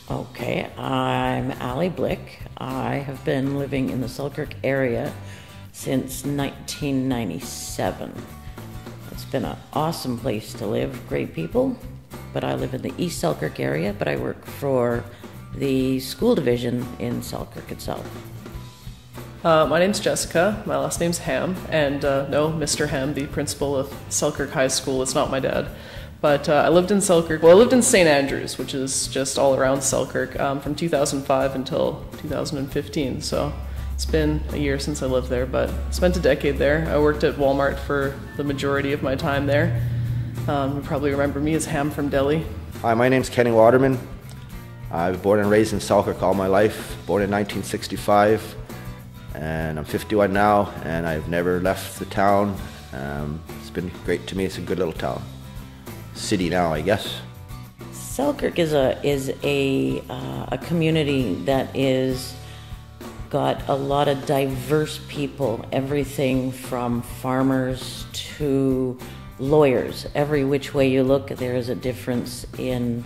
Okay, I'm Allie Blick. I have been living in the Selkirk area since 1997. It's been an awesome place to live, great people, but I live in the East Selkirk area, but I work for the school division in Selkirk itself. My name's Jessica, my last name's Ham, and no, Mr. Ham, the principal of Selkirk High School, is not my dad. But I lived in Selkirk, well I lived in St. Andrews, which is just all around Selkirk, from 2005 until 2015, so it's been a year since I lived there, but spent a decade there. I worked at Walmart for the majority of my time there. You probably remember me as Ham from Delhi. Hi, my name's Kenny Waterman. I was born and raised in Selkirk all my life, born in 1965. And I'm 51 now, and I've never left the town. It's been great to me. It's a good little town. City now, I guess. Selkirk is a community that is got a lot of diverse people, everything from farmers to lawyers. Every which way you look, there is a difference in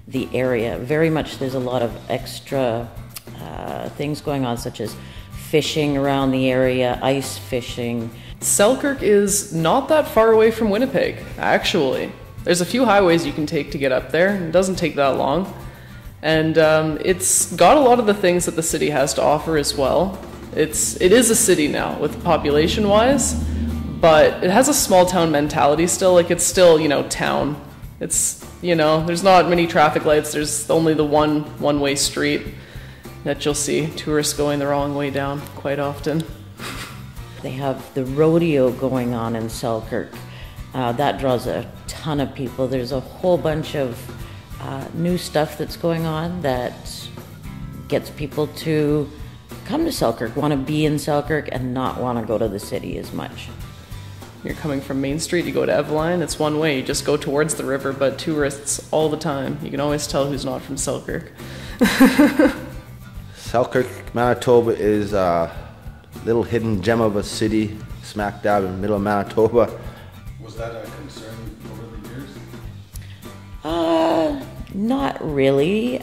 the area. Very much there's a lot of extra things going on, such as fishing around the area, ice fishing. Selkirk is not that far away from Winnipeg, actually. There's a few highways you can take to get up there. It doesn't take that long. And it's got a lot of the things that the city has to offer as well. It is a city now, with population-wise, but it has a small town mentality still. Like, it's still, town. It's, there's not many traffic lights. There's only the one-way street that you'll see tourists going the wrong way down quite often. They have the rodeo going on in Selkirk. That draws a ton of people. There's a whole bunch of new stuff that's going on that gets people to come to Selkirk, want to be in Selkirk and not want to go to the city as much. You're coming from Main Street, you go to Eveline, it's one way, you just go towards the river, but tourists all the time. You can always tell who's not from Selkirk. Selkirk, Manitoba is a little hidden gem of a city, smack dab in the middle of Manitoba. Was that a concern over the years? Not really.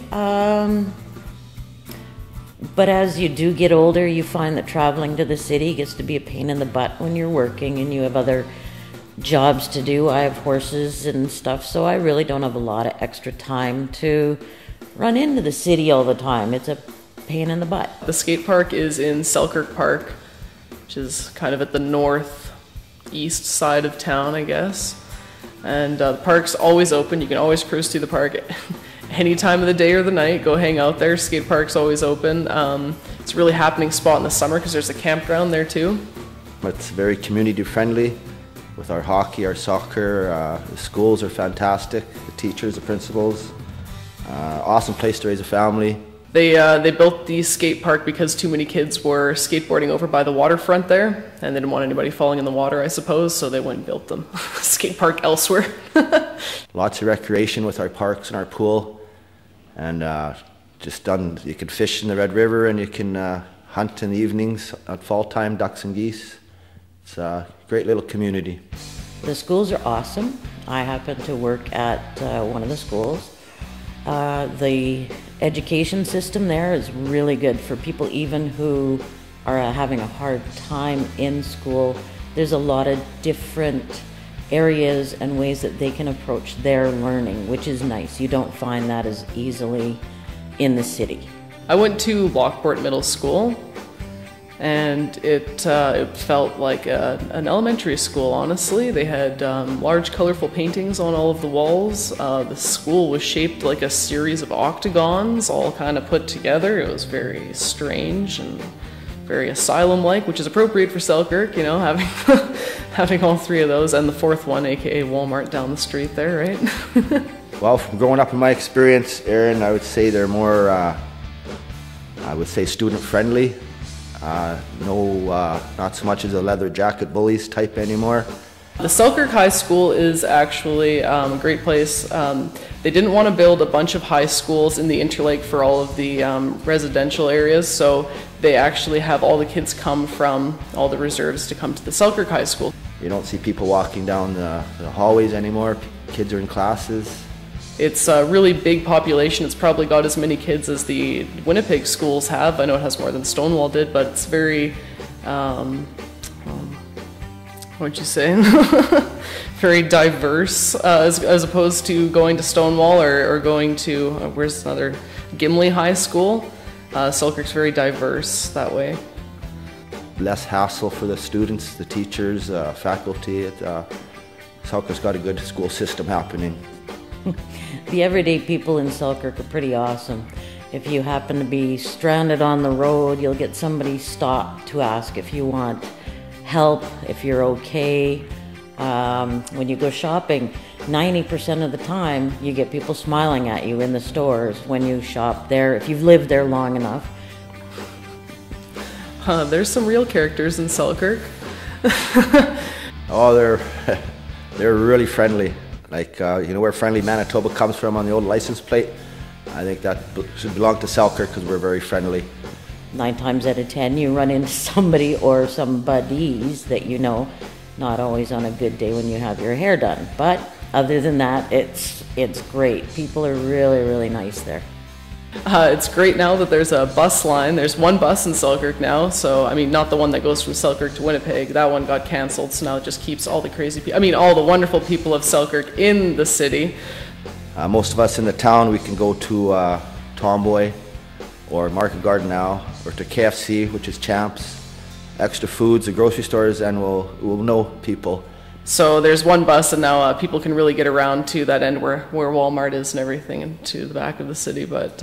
But as you do get older, you find that traveling to the city gets to be a pain in the butt when you're working and you have other jobs to do. I have horses and stuff, so I really don't have a lot of extra time to run into the city all the time. It's a pain in the butt. The skate park is in Selkirk Park, which is kind of at the northeast side of town, I guess. And the park's always open. You can always cruise through the park any time of the day or the night. Go hang out there. Skate park's always open. It's a really happening spot in the summer because there's a campground there too. It's very community friendly with our hockey, our soccer. The schools are fantastic. The teachers, the principals. Awesome place to raise a family. They built the skate park because too many kids were skateboarding over by the waterfront there, and they didn't want anybody falling in the water, I suppose, so they went and built them skate park elsewhere. Lots of recreation with our parks and our pool, and you can fish in the Red River, and you can hunt in the evenings at fall time, ducks and geese. It's a great little community. The schools are awesome. I happen to work at one of the schools. The education system there is really good for people even who are having a hard time in school. There's a lot of different areas and ways that they can approach their learning, which is nice. You don't find that as easily in the city. I went to Lockport Middle School, and it felt like an elementary school, honestly. They had large colorful paintings on all of the walls. The school was shaped like a series of octagons all kind of put together. It was very strange and very asylum-like, which is appropriate for Selkirk, having having all three of those, and the fourth one, aka Walmart down the street there, right? Well, from growing up in my experience, Aaron, I would say they're more, student-friendly. Not so much as a leather jacket bullies type anymore. The Selkirk High School is actually a great place. They didn't want to build a bunch of high schools in the Interlake for all of the residential areas, so they actually have all the kids come from all the reserves to come to the Selkirk High School. You don't see people walking down the hallways anymore. Kids are in classes. It's a really big population. It's probably got as many kids as the Winnipeg schools have. I know it has more than Stonewall did, but it's very, what'd you say? Very diverse, as opposed to going to Stonewall or going to, where's another, Gimli High School. Selkirk's very diverse that way. Less hassle for the students, the teachers, faculty. Selkirk's got a good school system happening. The everyday people in Selkirk are pretty awesome. If you happen to be stranded on the road, you'll get somebody stop to ask if you want help, if you're okay. When you go shopping, 90% of the time you get people smiling at you in the stores when you shop there, if you've lived there long enough. There's some real characters in Selkirk. Oh, they're really friendly. Like, you know where friendly Manitoba comes from on the old license plate? I think that should belong to Selkirk because we're very friendly. 9 times out of 10 you run into somebody or some buddies that you know, not always on a good day when you have your hair done. But other than that, it's great. People are really, really nice there. It's great now that there's a bus line. There's one bus in Selkirk now, so I mean, not the one that goes from Selkirk to Winnipeg. That one got cancelled, so now it just keeps all the crazy people, I mean, all the wonderful people of Selkirk in the city. Most of us in the town, we can go to Tomboy or Market Garden now, or to KFC, which is Champs, Extra Foods, the grocery stores, and we'll know people. So there's one bus, and now people can really get around to that end where Walmart is and everything, and to the back of the city. But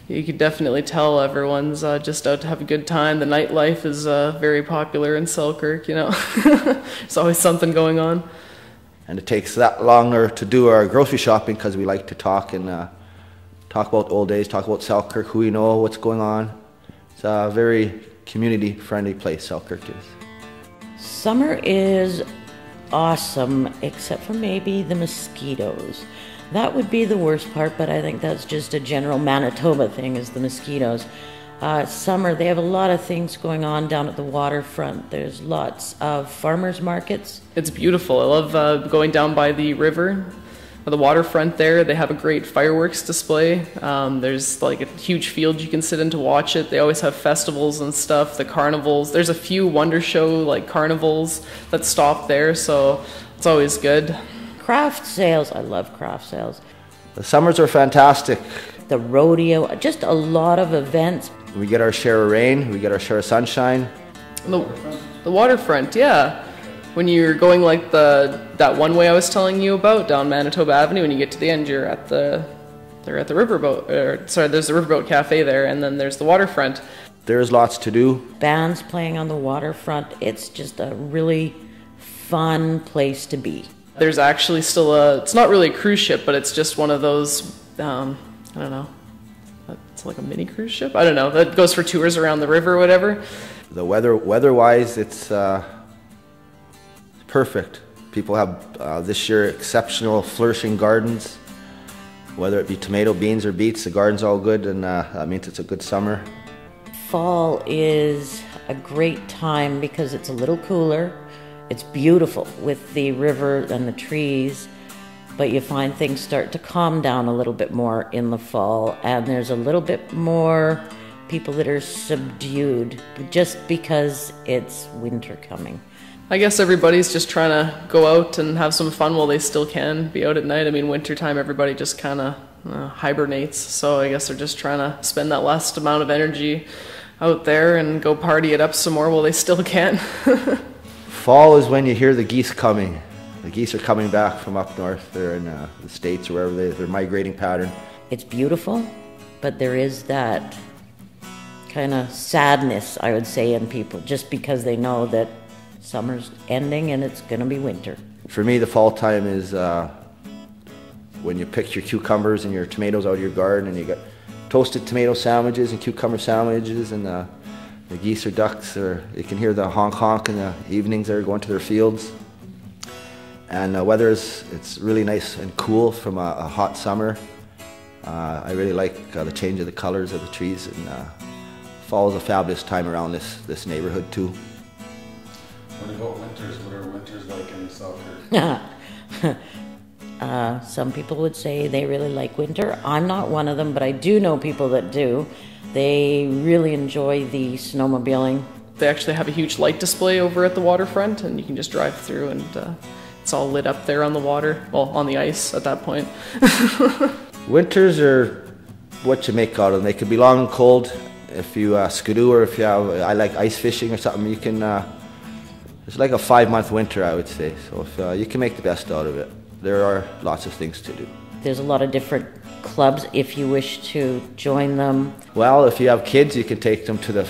you can definitely tell everyone's just out to have a good time. The nightlife is very popular in Selkirk, you know. There's always something going on. And it takes that longer to do our grocery shopping because we like to talk and talk about old days, talk about Selkirk, who we know, what's going on. It's a very community-friendly place, Selkirk is. Summer is awesome, except for maybe the mosquitoes. That would be the worst part, but I think that's just a general Manitoba thing, is the mosquitoes. Summer, they have a lot of things going on down at the waterfront. There's lots of farmers markets. It's beautiful. I love going down by the river, the waterfront there. They have a great fireworks display. There's like a huge field you can sit in to watch it. They always have festivals and stuff, the carnivals. There's a few Wonder Show like carnivals that stop there, so it's always good. Craft sales, I love craft sales. The summers are fantastic. The rodeo, just a lot of events. We get our share of rain, we get our share of sunshine. The waterfront, yeah. When you're going like that one way I was telling you about down Manitoba Avenue, when you get to the end, they're at the riverboat. There's the riverboat cafe there, and then there's the waterfront. There's lots to do. Bands playing on the waterfront. It's just a really fun place to be. There's actually still it's not really a cruise ship, but it's just one of those, I don't know, it's like a mini cruise ship? I don't know, that goes for tours around the river or whatever. The weather-wise, it's perfect. People have this year exceptional flourishing gardens, whether it be tomato, beans, or beets. The garden's all good, and that means it's a good summer. Fall is a great time because it's a little cooler. It's beautiful with the river and the trees, but you find things start to calm down a little bit more in the fall, and there's a little bit more people that are subdued just because it's winter coming. I guess everybody's just trying to go out and have some fun while they still can be out at night. I mean, wintertime, everybody just kind of hibernates, so I guess they're just trying to spend that last amount of energy out there and go party it up some more while they still can. Fall is when you hear the geese coming. The geese are coming back from up north. They're in the States or wherever they're migrating pattern. It's beautiful, but there is that kind of sadness, I would say, in people, just because they know that summer's ending and it's going to be winter. For me, the fall time is when you pick your cucumbers and your tomatoes out of your garden, and you got toasted tomato sandwiches and cucumber sandwiches, and the geese or ducks, or you can hear the honk honk in the evenings. They're going to their fields, and the weather it's really nice and cool from a hot summer. I really like the change of the colors of the trees, and fall is a fabulous time around this neighborhood too. What about winters? What are winters like in Selkirk? Some people would say they really like winter. I'm not one of them, but I do know people that do. They really enjoy the snowmobiling. They actually have a huge light display over at the waterfront, and you can just drive through, and it's all lit up there on the water, well, on the ice at that point. Winters are what you make out of them. They could be long and cold. If you skidoo, or if you have, I like ice fishing or something, you can, it's like a 5-month winter, I would say. So if, you can make the best out of it. There are lots of things to do. There's a lot of different clubs if you wish to join them. Well, if you have kids, you can take them to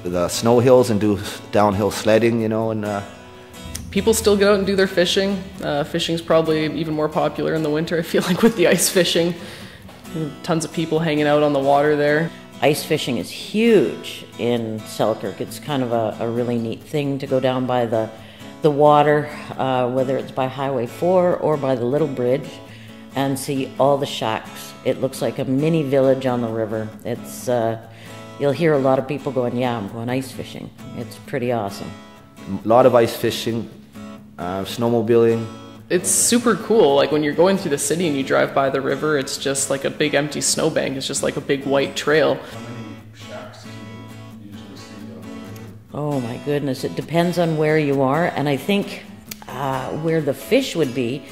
the snow hills and do downhill sledding, you know, and people still get out and do their fishing. Fishing's probably even more popular in the winter, I feel like, with the ice fishing. Tons of people hanging out on the water there. Ice fishing is huge in Selkirk. It's kind of a really neat thing to go down by the water, whether it's by Highway 4 or by the little bridge, and see all the shacks. It looks like a mini village on the river. It's you'll hear a lot of people going, yeah, I'm going ice fishing. It's pretty awesome. A lot of ice fishing, snowmobiling. It's super cool. Like when you're going through the city and you drive by the river, it's just like a big empty snowbank. It's just like a big white trail. How many shacks do you usually see on the river? Oh my goodness, it depends on where you are, and I think where the fish would be,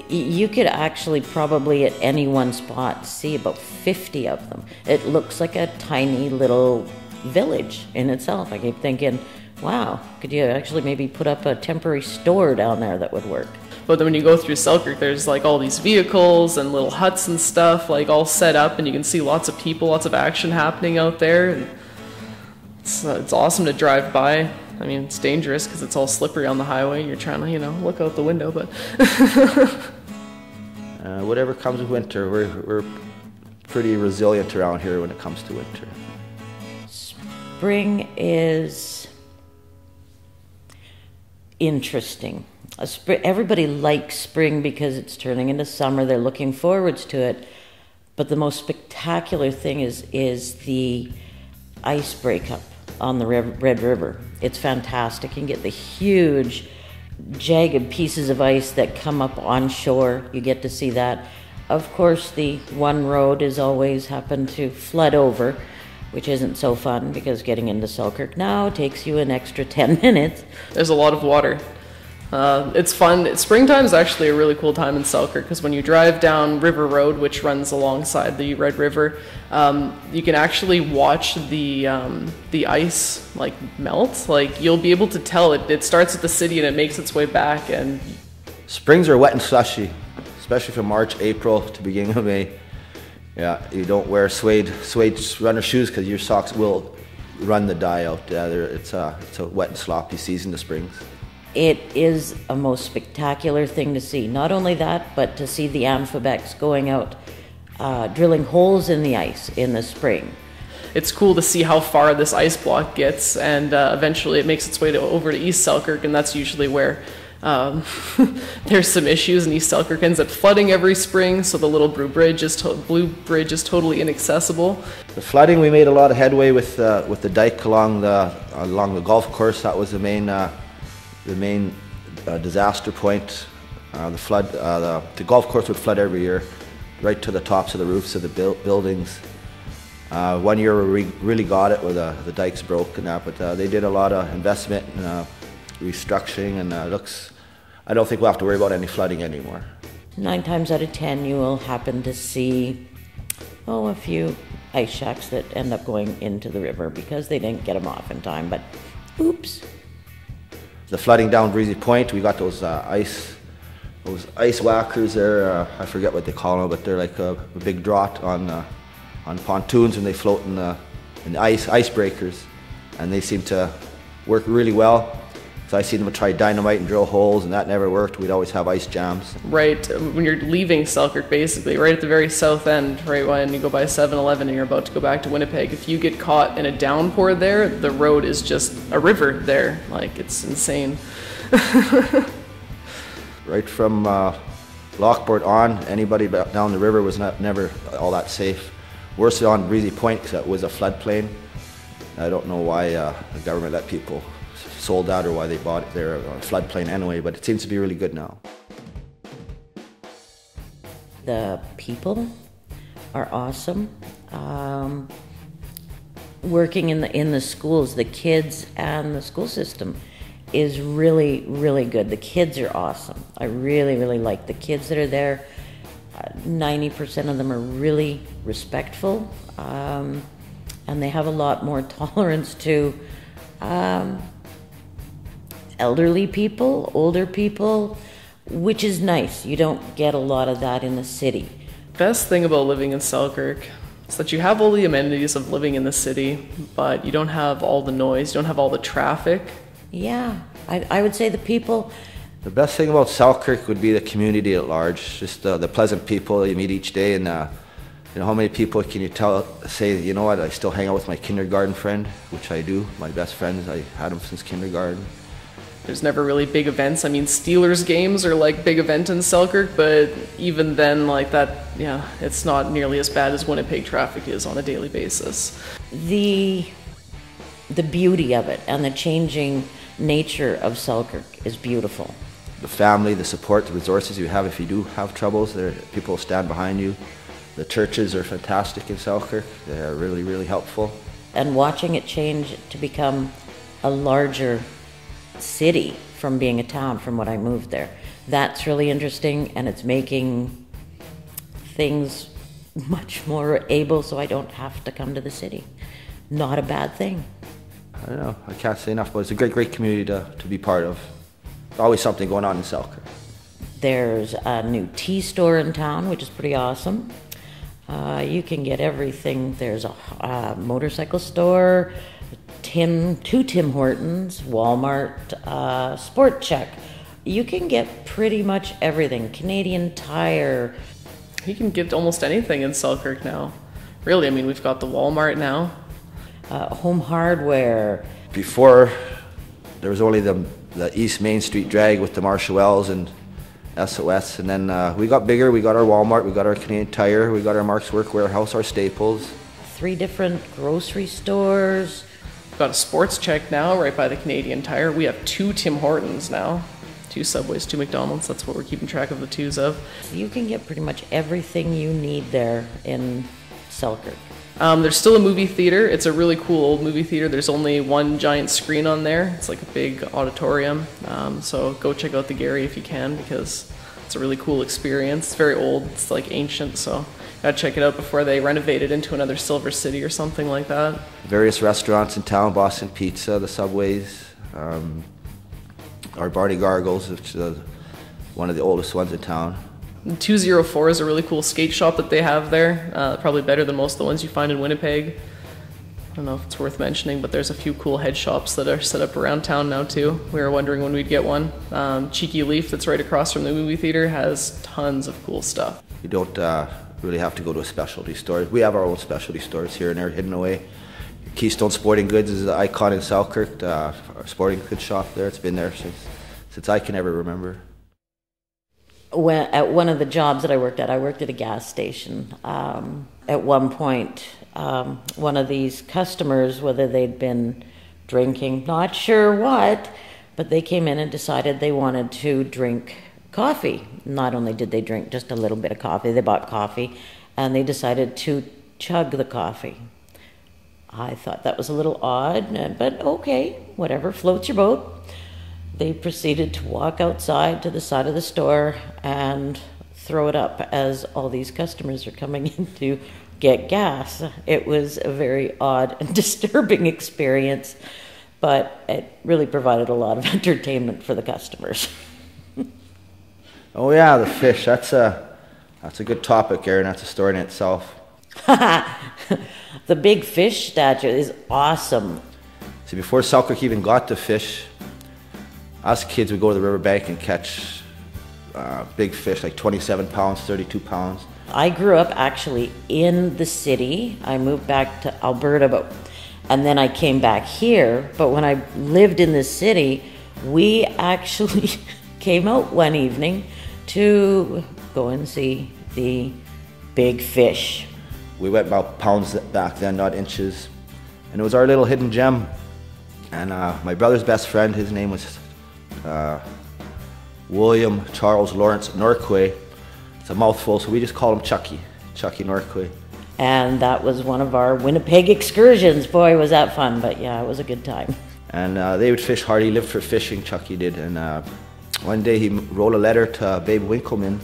you could actually probably at any one spot see about 50 of them. It looks like a tiny little village in itself. I keep thinking, wow, could you actually maybe put up a temporary store down there that would work? But then when you go through Selkirk, there's like all these vehicles and little huts and stuff like all set up, and you can see lots of people, lots of action happening out there. And it's awesome to drive by. I mean, it's dangerous because it's all slippery on the highway. You're trying to, you know, look out the window, but... Whatever comes with winter, we're pretty resilient around here when it comes to winter. Spring is interesting. Everybody likes spring because it's turning into summer. They're looking forwards to it. But the most spectacular thing is the ice breakup on the Red River. It's fantastic. You can get the huge, jagged pieces of ice that come up on shore. You get to see that. Of course, the one road is always happened to flood over, which isn't so fun because getting into Selkirk now takes you an extra 10 minutes. There's a lot of water. It's fun. Springtime is actually a really cool time in Selkirk because when you drive down River Road, which runs alongside the Red River, you can actually watch the ice like melt. Like you'll be able to tell it starts at the city and it makes its way back. And springs are wet and slushy, especially from March, April to beginning of May. Yeah, you don't wear suede runner shoes because your socks will run the dye out. It's a wet and sloppy season, the springs. It is a most spectacular thing to see. Not only that, but to see the amphibics going out, drilling holes in the ice in the spring. It's cool to see how far this ice block gets, and eventually it makes its way over to East Selkirk, and that's usually where there's some issues, and East Selkirk ends up flooding every spring, so the little Blue Bridge is totally inaccessible. The flooding, we made a lot of headway with the dike along the golf course. That was the main disaster point. The golf course would flood every year, right to the tops of the roofs of the buildings. One year we really got it where the dikes broke and that, but they did a lot of investment and restructuring, and I don't think we'll have to worry about any flooding anymore. 9 times out of 10 you will happen to see a few ice shacks that end up going into the river because they didn't get them off in time, but oops. The flooding down Breezy Point, we got those ice whackers there. I forget what they call them, but they're like a big draught on pontoons, and they float in the ice breakers, and they seem to work really well. So I seen them try dynamite and drill holes, and that never worked. We'd always have ice jams. Right, when you're leaving Selkirk, basically, right at the very south end, right when you go by 7-Eleven and you're about to go back to Winnipeg, if you get caught in a downpour there, the road is just a river there. Like, it's insane. Right from Lockport on, anybody down the river was never all that safe. Worse on Breezy Point, because that was a floodplain. I don't know why the government let people sold that or why they bought it there on a floodplain anyway, but it seems to be really good now. The people are awesome. Working in the schools, the kids and the school system is really, really good. The kids are awesome. I really, really like the kids that are there. 90% of them are really respectful, and they have a lot more tolerance to elderly people, older people, which is nice. You don't get a lot of that in the city. Best thing about living in Selkirk is that you have all the amenities of living in the city, but you don't have all the noise, you don't have all the traffic. Yeah, I would say the people. The best thing about Selkirk would be the community at large, just the pleasant people you meet each day, and how many people can you say, you know what, I still hang out with my kindergarten friend, which I do, my best friends, I had them since kindergarten. There's never really big events. I mean, Steelers games are like big event in Selkirk, but even then, like that, yeah, it's not nearly as bad as Winnipeg traffic is on a daily basis. The beauty of it and the changing nature of Selkirk is beautiful. The family, the support, the resources you have if you do have troubles, people stand behind you. The churches are fantastic in Selkirk. They are really, really helpful. And watching it change to become a larger city from being a town from when I moved there, that's really interesting, and it's making things much more able so I don't have to come to the city. Not a bad thing. I don't know, I can't say enough, but it's a great, great community to be part of. There's always something going on in Selkirk. There's a new tea store in town, which is pretty awesome. You can get everything. There's a motorcycle store, two Tim Hortons, Walmart, Sport Check. You can get pretty much everything. Canadian Tire. You can get almost anything in Selkirk now. Really, I mean, we've got the Walmart now. Home Hardware. Before, there was only the East Main Street drag with the Marshall's and SOS, and then we got bigger. We got our Walmart, we got our Canadian Tire, we got our Mark's Work Warehouse, our Staples. 3 different grocery stores. We've got a Sports Check now right by the Canadian Tire. We have 2 Tim Hortons now, 2 Subways, 2 McDonald's. That's what we're keeping track of the 2s of. You can get pretty much everything you need there in Selkirk. There's still a movie theater. It's a really cool old movie theater. There's only one giant screen on there. It's like a big auditorium. So go check out the Gary if you can, because it's a really cool experience. It's very old. It's like ancient, so gotta check it out before they renovate it into another Silver City or something like that. Various restaurants in town, Boston Pizza, the Subways, our Barney Gargles, which is one of the oldest ones in town. 204 is a really cool skate shop that they have there, probably better than most of the ones you find in Winnipeg. I don't know if it's worth mentioning, but there's a few cool head shops that are set up around town now too. We were wondering when we'd get one. Cheeky Leaf, that's right across from the movie theater, has tons of cool stuff. You don't really have to go to a specialty store. We have our own specialty stores here and there hidden away. Keystone Sporting Goods is the icon in Selkirk, our sporting goods shop there. It's been there since I can ever remember. At one of the jobs that I worked at a gas station. At one point, one of these customers, whether they'd been drinking, not sure what, but they came in and decided they wanted to drink coffee. Not only did they drink just a little bit of coffee, they bought coffee, and they decided to chug the coffee. I thought that was a little odd, but okay, whatever, floats your boat. They proceeded to walk outside to the side of the store and throw it up as all these customers are coming in to get gas. It was a very odd and disturbing experience, but it really provided a lot of entertainment for the customers. Oh yeah, the fish. That's a good topic, Aaron. That's a story in itself. The big fish statue is awesome. See, before Selkirk even got the fish, us kids would go to the riverbank and catch big fish, like 27 pounds, 32 pounds. I grew up actually in the city. I moved back to Alberta, and then I came back here. But when I lived in the city, we actually came out one evening to go and see the big fish. We went about pounds back then, not inches. And it was our little hidden gem. And my brother's best friend, his name was William Charles Lawrence Northway. it's a mouthful, so we just call him Chucky. Chucky Northway. And that was one of our Winnipeg excursions. Boy, was that fun, but yeah, it was a good time. And they would fish hard. He lived for fishing, Chucky did. And one day he wrote a letter to Babe Winkleman,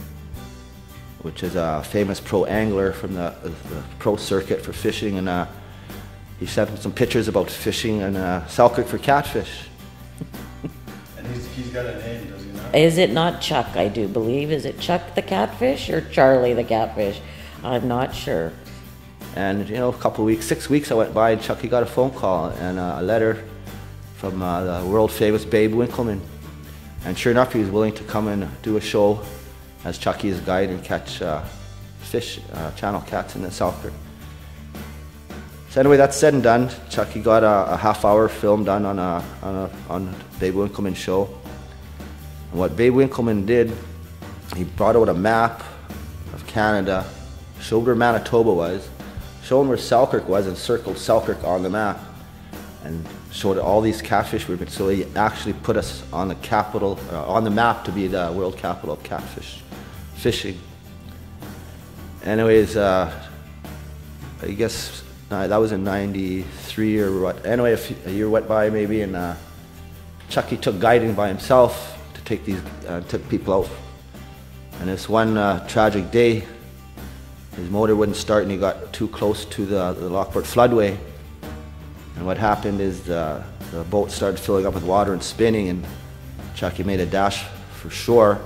which is a famous pro angler from the pro circuit for fishing. And he sent him some pictures about fishing in Selkirk for catfish. And he's got a name, does he not? Is it not Chuck, I do believe? Is it Chuck the catfish or Charlie the catfish? I'm not sure. And, you know, a couple of weeks, 6 weeks I went by, and Chucky got a phone call and a letter from the world famous Babe Winkleman. And sure enough, he was willing to come and do a show as Chucky's guide and catch fish, channel cats in the Selkirk. So anyway, that's said and done. Chucky got a half-hour film done on Babe Winkleman's show. And what Babe Winkleman did, he brought out a map of Canada, showed where Manitoba was, showed where Selkirk was, and circled Selkirk on the map, and showed all these catfish were. So he actually put us on the capital, on the map to be the world capital of catfish fishing. Anyways, I guess that was in '93 or what. Anyway, a year went by maybe, and Chucky took guiding by himself to take these took people out. And this one tragic day, his motor wouldn't start, and he got too close to the Lockport floodway. And what happened is the boat started filling up with water and spinning, and Chucky made a dash for shore,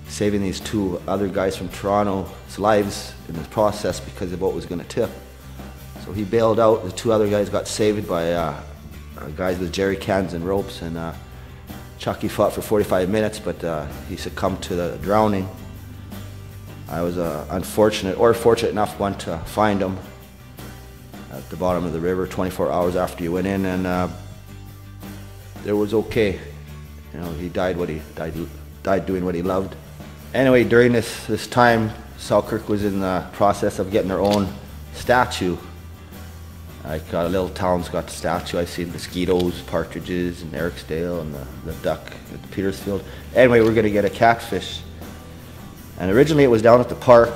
saving these two other guys from Toronto's lives in the process because the boat was going to tip. So he bailed out. The two other guys got saved by guys with jerry cans and ropes, and Chucky fought for 45 minutes, but he succumbed to the drowning. I was unfortunate, or fortunate enough, one to find him at the bottom of the river 24 hours after he went in, and it was okay. You know, he died doing what he loved. Anyway, during this time, Selkirk was in the process of getting their own statue. Like little towns got the statue. I've seen mosquitoes, partridges, and Ericsdale, and the duck at Petersfield. Anyway, we're going to get a catfish. And originally it was down at the park,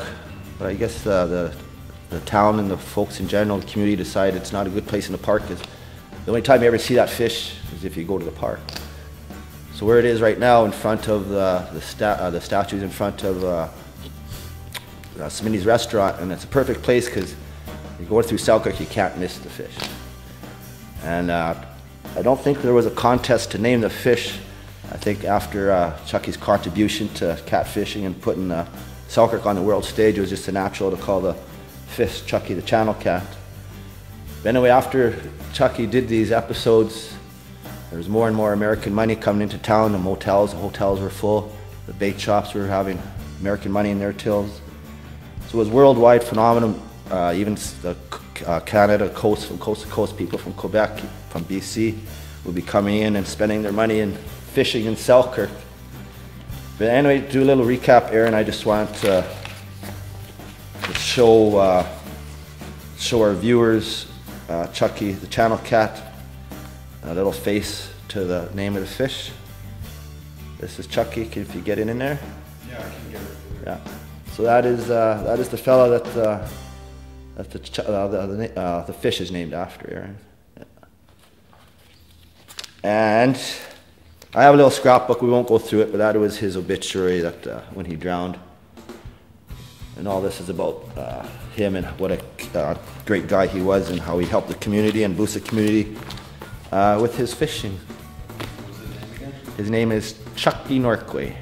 but I guess the town and the folks in general, the community, decided it's not a good place in the park, because the only time you ever see that fish is if you go to the park. So where it is right now, in front of the statues, in front of Smitty's restaurant, and it's a perfect place because you go through Selkirk, you can't miss the fish. And I don't think there was a contest to name the fish. I think after Chucky's contribution to catfishing and putting Selkirk on the world stage, it was just natural to call the fish Chucky the channel cat. But anyway, after Chucky did these episodes, there was more and more American money coming into town. The hotels were full. The bait shops were having American money in their tills. So it was a worldwide phenomenon. Even the Canada, from coast to coast, people from Quebec, from BC, would be coming in and spending their money and fishing in Selkirk. But anyway, to do a little recap, Aaron, I just want to show our viewers Chucky the channel cat, a little face to the name of the fish. This is Chucky. If you get in there. Yeah, I can get it. Yeah. So that is the fella that the fish is named after, Aaron. Yeah. And I have a little scrapbook. We won't go through it, but that was his obituary that when he drowned. And all this is about him and what a great guy he was, and how he helped the community and boosted the community with his fishing. What was his name again? His name is Chucky Northway.